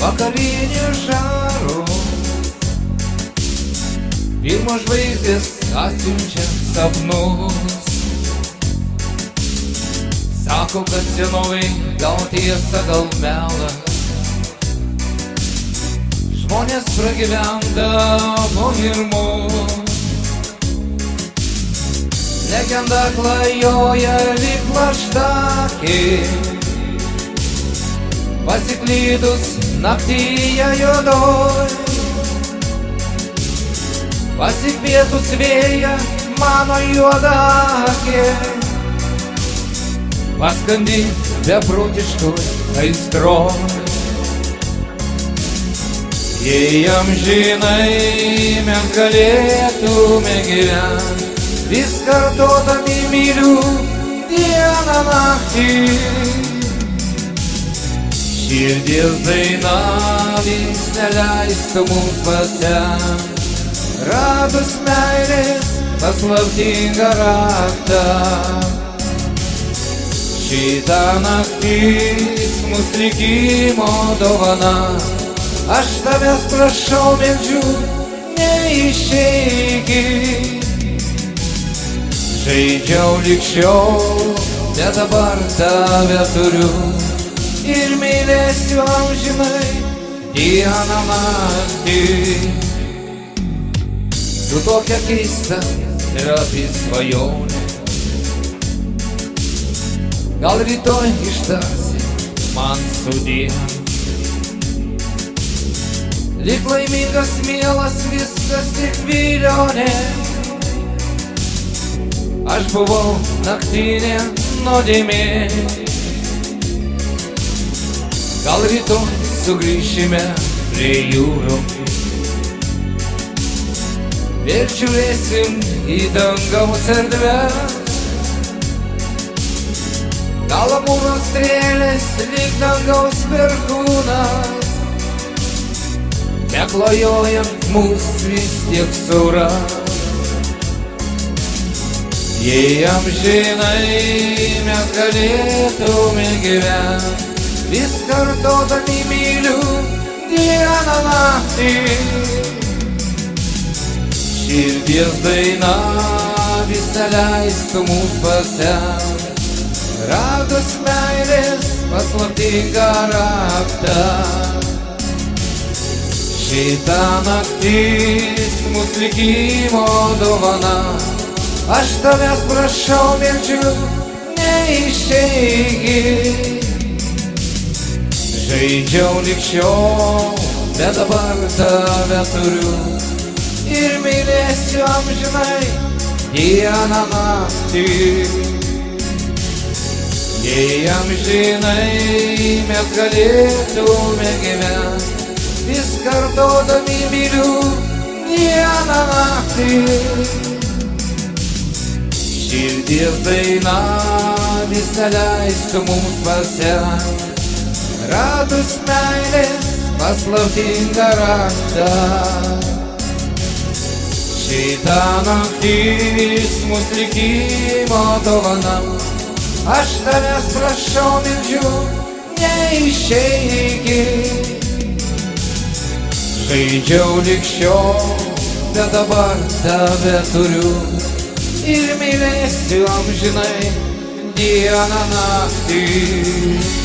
vakarinių žarų. Pirmos žvaigždės atsiunčia sapnus. Sako, kad senovai gal tiesa, gal melas. Žmonės pragyvendavo ir mus. Legenda klajoja lyg plaštakė, pasiklydus naktyje juodoj. Pasikvietus vėją mano juodakė, paskandint beprotiškoj aistroj. Jei amžinai mes galėtume gyvent, vis kartodami myliu dieną naktį, širdies daina vis neleistų mums pasent, radus meilės paslaptingą raktą. Šitą naktis mus likimo dovana, aš tavęs prašau, meldžiu, neišeikit. Žaidžiau lig šiol, bet dabar tave turiu ir mylėsiu amžinai dieną naktį. Tu tokia keista ir apie svajonę, gal rytoj ištarsi man sudie. Lyg laimingas mielas, viskas tik vilionė. Aš buvau naktinė nuodėmė. Gal rytoj sugrįšime prie jūrų, vėl žiūrėsim į dangaus erdves. Gal amūro strėlės lyg dangaus perkūnas, beklajojant mus vis tiek suras. Jei amžinai mes galėtume gyvent, vis kartodami myliu dieną naktį, širdies daina vis neleistų mums pasent, radus meilės paslaptingą raktą. Šitą naktis mus likimo dovana, aš tavęs prašau, meldžiu, neišeikit. Žaidžiau lig šiol, bet dabar tave turiu ir mylėsiu amžinai dieną naktį. Jei amžinai mes galėtume gyvent, vis kartodami myliu dieną naktį, širdies daina vis neleistų mums pasent, radus meilės paslaptingą raktą. Šitą naktis mus likimo dovana, aš tavęs prašau, meldžiu, neišeikit. Žaidžiau lig šiol, bet dabar tave turiu ir mylėsiu amžinai dieną naktį.